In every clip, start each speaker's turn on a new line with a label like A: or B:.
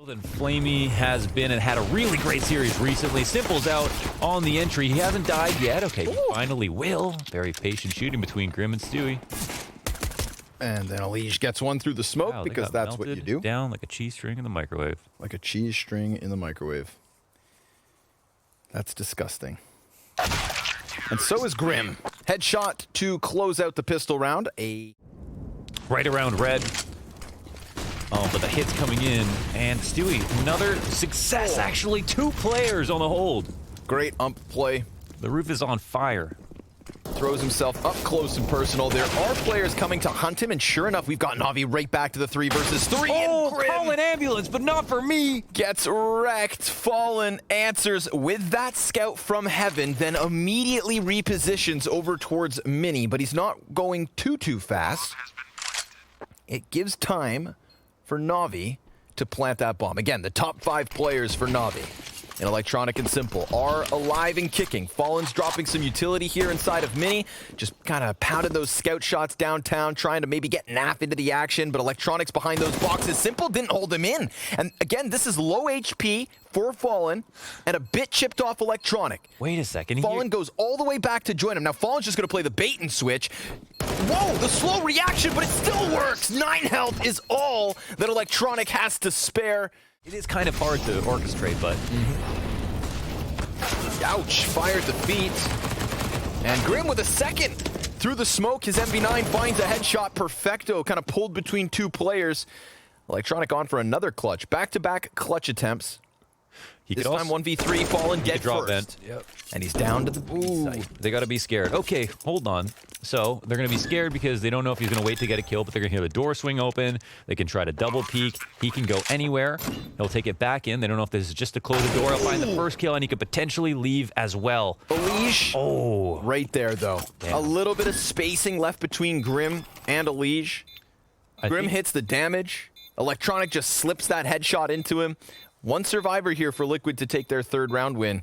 A: Than Flamey has been and had a really great series recently. Simple's out on the entry. He hasn't died yet. Okay, he finally will. Very patient shooting between Grim and Stewie.
B: And then Elige gets one through the smoke,
A: Wow,
B: because that's what you do.
A: Down like a cheese string in the microwave.
B: Like a cheese string in the microwave. That's disgusting. And so is Grim. Headshot to close out the pistol round.
A: Right around red. Oh, but the hit's coming in. And Stewie, another success. Actually, 2 players on the hold.
B: Great ump play.
A: The roof is on fire.
B: Throws himself up close and personal. There are players coming to hunt him, and sure enough, we've got NAVI right back to the 3 versus 3.
A: Oh,
B: and Grim
A: call an ambulance, but not for me.
B: gets wrecked. Fallen answers with that scout from heaven, then immediately repositions over towards Mini, but he's not going too fast. It gives time for NAVI to plant that bomb. Again, the top 5 players for NAVI in Electronic and Simple are alive and kicking. Fallen's dropping some utility here inside of Mini. Just kind of pounded those scout shots downtown, trying to maybe get NAF into the action, but Electronic's behind those boxes. Simple didn't hold him in. And again, this is low HP for Fallen and a bit chipped off Electronic.
A: Wait a second.
B: Fallen goes all the way back to join him. Now Fallen's just going to play the bait and switch. Whoa, the slow reaction, but it still works. 9 health is all that Electronic has to spare.
A: It is kind of hard to orchestrate, but...
B: Ouch, fire at the feet. And Grim with a second through the smoke. His MV9 finds a headshot. Perfecto, kind of pulled between 2 players. Electronic on for another clutch. Back-to-back clutch attempts. This time 1v3, Fallen get
A: drop
B: first.
A: vent. Yep.
B: And he's down to the B site.
A: They got to be scared. Okay, hold on. So they're going to be scared because they don't know if he's going to wait to get a kill, but they're going to hear the door swing open. They can try to double peek. He can go anywhere. He'll take it back in. They don't know if this is just to close the door. He'll find the first kill, and he could potentially leave as well.
B: Elige.
A: Oh.
B: Right there, though.
A: Damn.
B: A little bit of spacing left between Grim and Elige. Grim hits the damage. Electronic just slips that headshot into him. 1 survivor here for Liquid to take their 3rd round win.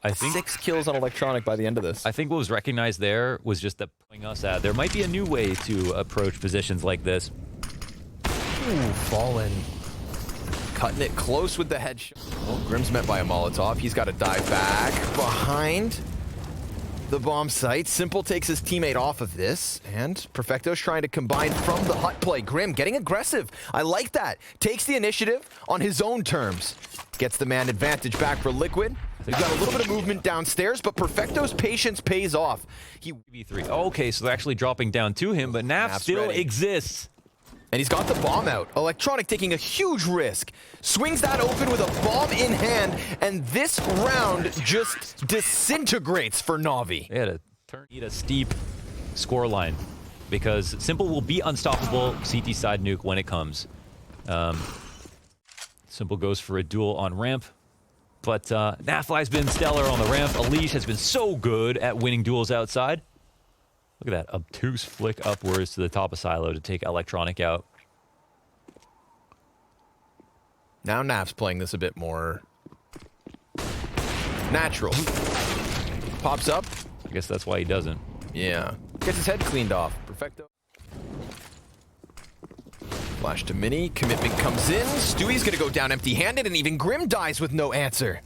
A: I think
B: 6 kills on Electronic by the end of this.
A: I think what was recognized there was just that pulling us at. There might be a new way to approach positions like this.
B: Ooh, Fallen. Cutting it close with the headshot. Oh, Grim's met by a Molotov. He's got to dive back behind the bomb site. Simple takes his teammate off of this, and Perfecto's trying to combine from the hut play. Grim getting aggressive. I like that. Takes the initiative on his own terms. Gets the man advantage back for Liquid. They've got a little bit of movement downstairs, but Perfecto's patience pays off. He
A: V3. Okay, so they're actually dropping down to him, but NAF still exists.
B: And he's got the bomb out. Electronic taking a huge risk. Swings that open with a bomb in hand, and this round just disintegrates for NAVI.
A: They had to need a steep scoreline because Simple will be unstoppable CT side nuke when it comes. Simple goes for a duel on ramp, but Nafly's been stellar on the ramp. Elige has been so good at winning duels outside. Look at that obtuse flick upwards to the top of silo to take Electronic out.
B: Now Naf's playing this a bit more natural. Pops up.
A: I guess that's why he doesn't.
B: Yeah. Gets his head cleaned off. Perfecto. Flash to Mini. Commitment comes in. Stewie's going to go down empty-handed, and even Grim dies with no answer.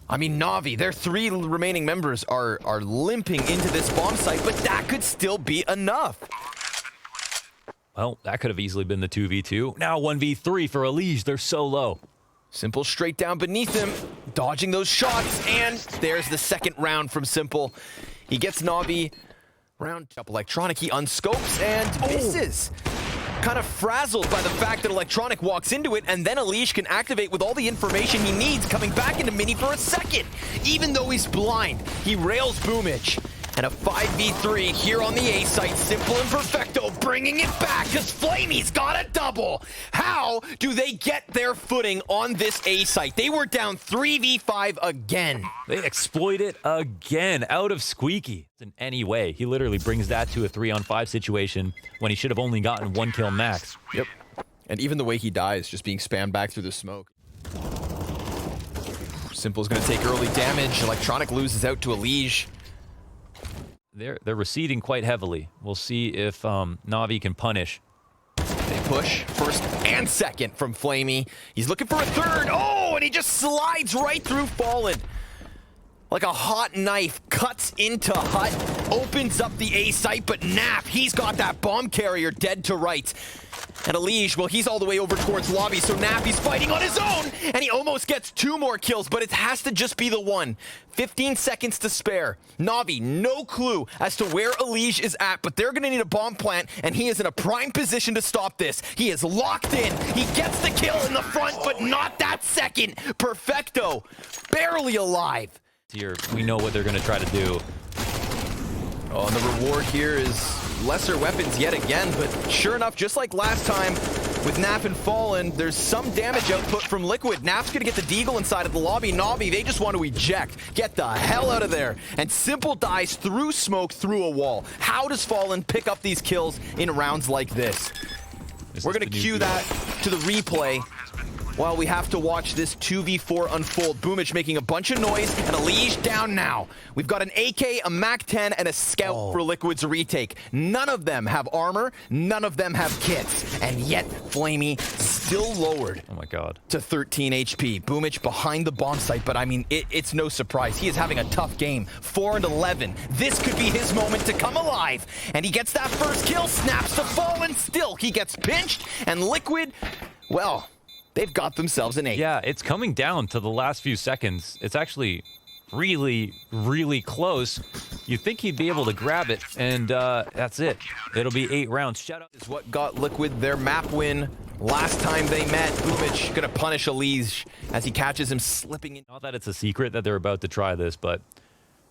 B: I mean, NAVI, their 3 remaining members are limping into this bomb site, but that could still be enough.
A: Well, that could have easily been the 2v2. Now 1v3 for Elige. They're so low.
B: Simple straight down beneath him, dodging those shots, and there's the 2nd round from Simple. He gets NAVI round up Electronic. He unscopes and misses. Kind of frazzled by the fact that Electronic walks into it, and then Elige can activate with all the information he needs, coming back into Mini for a second. Even though he's blind, he rails Boomich. And a 5v3 here on the A site. Simple and Perfecto bringing it back because Flamey's got a double. How do they get their footing on this A site? They were down 3v5 again.
A: They exploit it again out of Squeaky. In any way, he literally brings that to a 3-on-5 situation when he should have only gotten 1 kill max.
B: Yep. And even the way he dies, just being spammed back through the smoke. Simple's going to take early damage. Electronic loses out to Elige.
A: They're receding quite heavily. We'll see if NAVI can punish.
B: They push first and second from Flamey. He's looking for a third. Oh, and he just slides right through Fallen. Like a hot knife, cuts into Hut, opens up the A site, but Nap, he's got that bomb carrier dead to right. And Elige, well, he's all the way over towards lobby, so Nap, he's fighting on his own, and he almost gets 2 more kills, but it has to just be the one. 15 seconds to spare. NAVI, no clue as to where Elige is at, but they're gonna need a bomb plant, and he is in a prime position to stop this. He is locked in. He gets the kill in the front, but not that second. Perfecto, barely alive.
A: Here, we know what they're going to try to do.
B: Oh, and the reward here is lesser weapons yet again, but sure enough, just like last time with Nap and Fallen, there's some damage output from Liquid. Nap's going to get the deagle inside of the lobby. NAVI, they just want to eject. Get the hell out of there. And Simple dies through smoke, through a wall. How does Fallen pick up these kills in rounds like this? We're going to cue that to the replay. While we have to watch this 2v4 unfold. Boomich making a bunch of noise, and Elige down now. We've got an AK, a MAC-10, and a Scout for Liquid's retake. None of them have armor, none of them have kits, and yet Flamey still lowered.
A: Oh my god.
B: To 13 HP. Boomich behind the bomb site, but I mean, it's no surprise. He is having a tough game. 4 and 11. This could be his moment to come alive, and he gets that first kill, snaps to Fallen, still he gets pinched, and Liquid, well, they've got themselves an 8.
A: Yeah, it's coming down to the last few seconds. It's actually really, really close. You'd think he'd be able to grab it, and that's it. It'll be 8 rounds. Shut up.
B: Is what got Liquid their map win last time they met. Boomich gonna punish Elige as he catches him slipping in.
A: Not that it's a secret that they're about to try this, but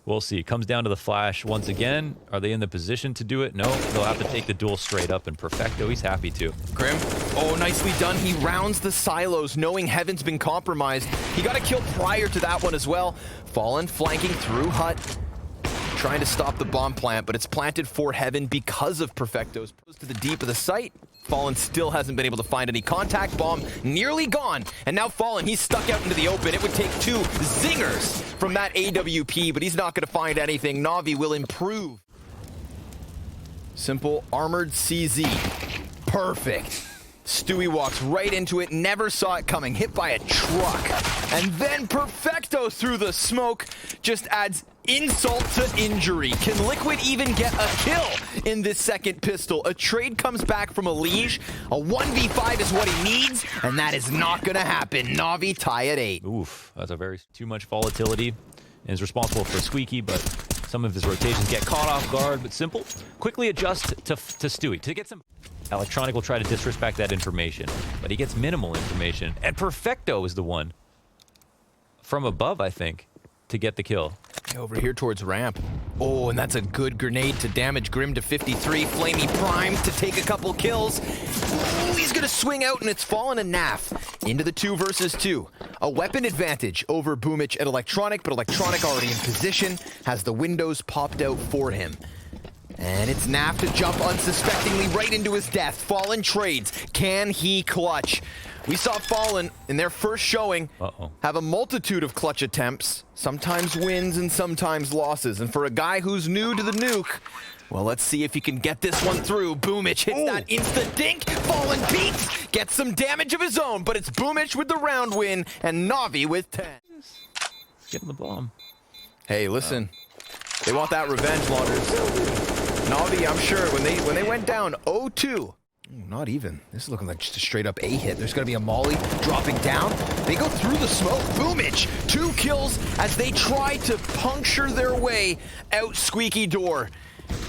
A: we'll see. It comes down to the flash once again. Are they in the position to do it? No, they'll have to take the duel straight up, and Perfecto, he's happy to.
B: Grim, oh, nicely done. He rounds the silos, knowing Heaven's been compromised. He got a kill prior to that one as well. Fallen flanking through Hut, trying to stop the bomb plant, but it's planted for Heaven because of Perfecto's. To the deep of the site. Fallen still hasn't been able to find any contact. Bomb nearly gone. And now Fallen, he's stuck out into the open. It would take 2 zingers from that AWP, but he's not going to find anything. NAVI will improve. Simple armored CZ. Perfect. Stewie walks right into it, never saw it coming, hit by a truck. And then Perfecto through the smoke just adds insult to injury. Can Liquid even get a kill in this second pistol? A trade comes back from Elige. A 1v5 is what he needs, and that is not gonna happen. NAVI tie at 8.
A: Oof, that's a very too much volatility, and is responsible for Squeaky, but some of his rotations get caught off guard. But Simple quickly adjust to Stewie to get some. Electronic will try to disrespect that information, but he gets minimal information, and Perfecto is the one from above, I think, to get the kill.
B: Over here towards ramp. Oh, and that's a good grenade to damage Grim to 53. Flamey primed to take a couple kills. Ooh, he's gonna swing out, and it's Fallen and Naf into the 2 versus 2. A weapon advantage over Boomich and Electronic, but Electronic already in position, has the windows popped out for him. And it's Naf to jump unsuspectingly right into his death. Fallen trades. Can he clutch? We saw Fallen in their first showing have a multitude of clutch attempts, sometimes wins and sometimes losses. And for a guy who's new to the nuke, well, let's see if he can get this one through. Boomich hits that instant dink. Fallen beats, gets some damage of his own, but it's Boomich with the round win and NAVI with 10.
A: Getting the bomb.
B: Hey, listen, they want that revenge, Launders. NAVI, I'm sure, when they went down 0-2, not even. This is looking like just a straight up A hit. There's going to be a molly dropping down. They go through the smoke. Boomich, 2 kills as they try to puncture their way out Squeaky door.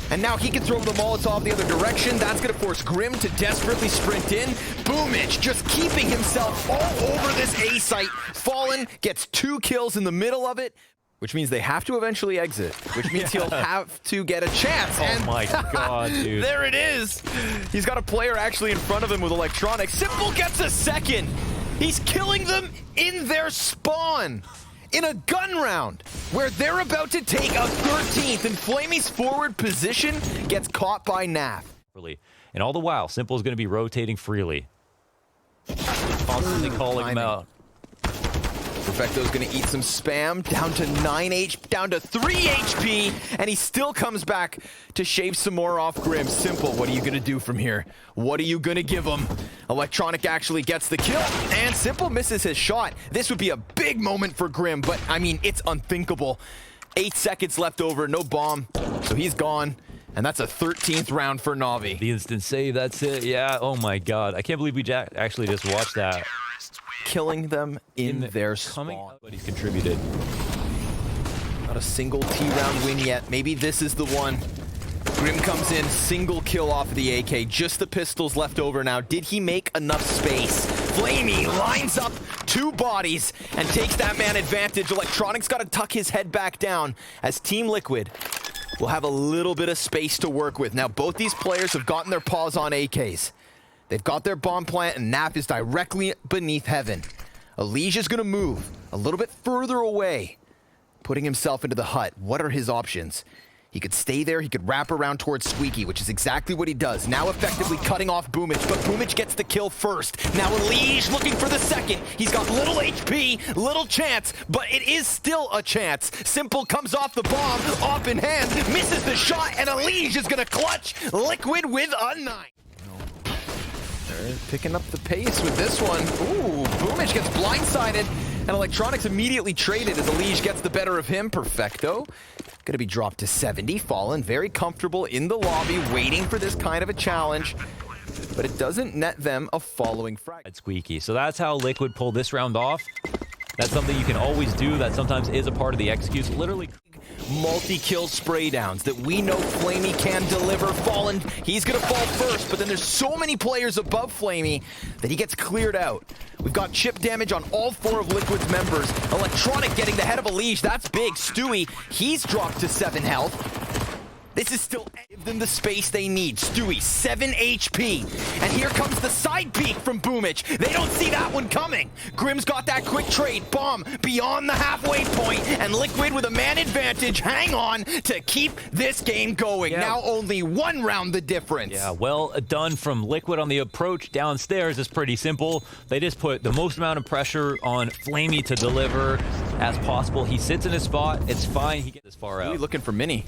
B: And now he can throw the Molotov the other direction. That's going to force Grim to desperately sprint in. Boomich just keeping himself all over this A site. Fallen gets 2 kills in the middle of it, which means they have to eventually exit, which means he'll have to get a chance.
A: Oh my god, dude.
B: There it is. He's got a player actually in front of him with Electronic. Simple gets a second. He's killing them in their spawn. In a gun round where they're about to take a 13th, and Flamey's forward position gets caught by Naf.
A: And all the while, Simple is going to be rotating freely. Constantly calling him out.
B: Perfecto's gonna eat some spam, down to 3 HP, and he still comes back to shave some more off Grim. Simple, what are you gonna do from here? What are you gonna give him? Electronic actually gets the kill, and Simple misses his shot. This would be a big moment for Grim, but I mean, it's unthinkable. 8 seconds left over, no bomb, so he's gone. And that's a 13th round for NAVI.
A: The instant save, that's it. Yeah, oh my god. I can't believe we actually just watched that.
B: Killing them in their spawn.
A: But he's contributed.
B: Not a single T-round win yet. Maybe this is the one. Grim comes in, single kill off of the AK. Just the pistols left over now. Did he make enough space? Flamey lines up 2 bodies and takes that man advantage. Electronic's got to tuck his head back down as Team Liquid will have a little bit of space to work with. Now, both these players have gotten their paws on AKs. They've got their bomb plant, and Nap is directly beneath Heaven. Alicia's gonna move a little bit further away, putting himself into the hut. What are his options? He could stay there, he could wrap around towards Squeaky, which is exactly what he does. Now effectively cutting off Boomich, but Boomich gets the kill first. Now Elige looking for the second. He's got little HP, little chance, but it is still a chance. Simple comes off the bomb, off in hand, misses the shot, and Elige is gonna clutch Liquid with a 9. They're picking up the pace with this one. Ooh, Boomich gets blindsided, and Electronics immediately traded as Elige gets the better of him. Perfecto. Gonna be dropped to 70. Fallen very comfortable in the lobby, waiting for this kind of a challenge. But it doesn't net them a following frag.
A: Squeaky. So that's how Liquid pulled this round off. That's something you can always do. That sometimes is a part of the executes. Literally
B: multi-kill spray downs that we know Flamey can deliver. Fallen, he's gonna fall first, but then there's so many players above Flamey that he gets cleared out. We've got chip damage on all 4 of Liquid's members. Electronic getting the head of Elige, that's big. Stewie, he's dropped to 7 health. This is still give them the space they need. Stewie, 7 HP. And here comes the side peek from Boomich. They don't see that one coming. Grim's got that quick trade. Bomb beyond the halfway point. And Liquid with a man advantage. Hang on to keep this game going. Yeah. Now only 1 round the difference.
A: Yeah, well done from Liquid on the approach downstairs. Is pretty simple. They just put the most amount of pressure on Flamey to deliver as possible. He sits in his spot. It's fine. He gets as far out.
B: Really looking for Mini.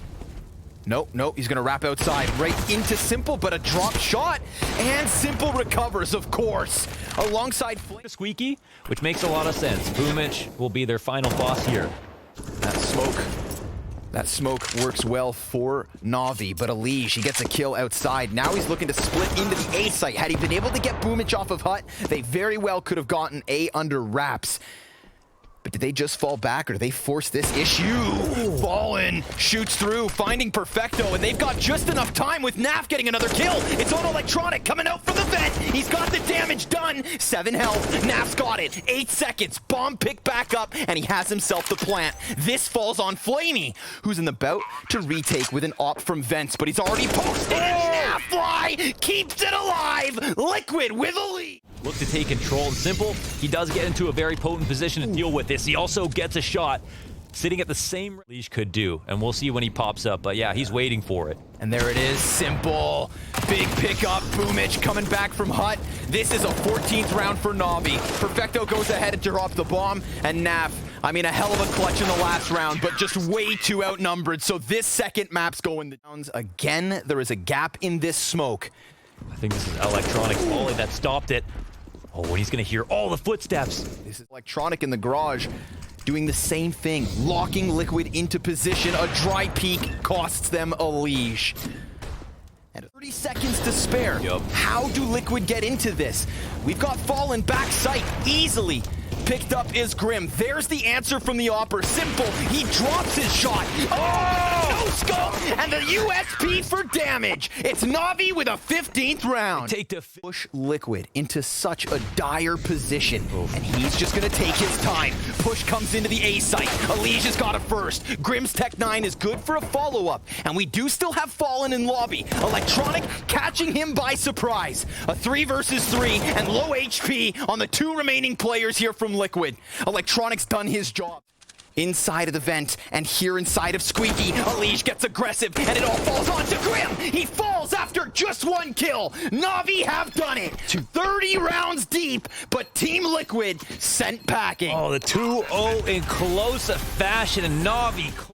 B: Nope, he's gonna wrap outside, right into Simple, but a drop shot, and Simple recovers, of course, alongside
A: Squeaky, which makes a lot of sense. Boomich will be their final boss here.
B: That smoke works well for NAVI, but Elige, he gets a kill outside. Now he's looking to split into the A site. Had he been able to get Boomich off of Hut, they very well could have gotten A under wraps. But did they just fall back, or do they force this issue? Ooh. Fallen shoots through, finding Perfecto, and they've got just enough time with Naf getting another kill. It's on Electronic, coming out from the vent. He's got the damage done. 7 health, Naf's got it. 8 seconds, bomb picked back up, and he has himself the plant. This falls on Flamey, who's in the bout to retake with an op from vents, but he's already posted. Naf fly keeps it alive. Liquid with a lead.
A: Look to take control. And Simple, he does get into a very potent position to deal with this. He also gets a shot sitting at the same Elige could do, and we'll see when he pops up, but yeah, he's waiting for it.
B: And there it is, Simple. Big pickup, Boomich coming back from Hut. This is a 14th round for NAVI. Perfecto goes ahead to drop the bomb, and Naf, I mean, a hell of a clutch in the last round, but just way too outnumbered, so this second map's going downs. Again, there is a gap in this smoke.
A: I think this is Electronic's volley that stopped it. Oh, and he's gonna hear all the footsteps.
B: This is Electronic in the garage doing the same thing, locking Liquid into position. A dry peek costs them Elige. And 30 seconds to spare.
A: Yep.
B: How do Liquid get into this? We've got Fallen back sight easily. Picked up is Grim. There's the answer from the Opper. Simple. He drops his shot. Oh! No scope! And the USP for damage. It's NAVI with a 15th round.
A: Take the
B: push Liquid into such a dire position. Oof. And he's just going to take his time. Push comes into the A site. Alicia's got it first. Grim's Tech 9 is good for a follow-up. And we do still have Fallen in lobby. Electronic catching him by surprise. A 3 versus 3 and low HP on the 2 remaining players here from Liquid. Electronic's done his job. inside of the vent, and here inside of Squeaky, Alige gets aggressive, and it all falls onto Grim. He falls after just 1 kill. NAVI have done it. 30 rounds deep, but Team Liquid sent packing.
A: Oh, the 2-0 in close fashion, and NAVI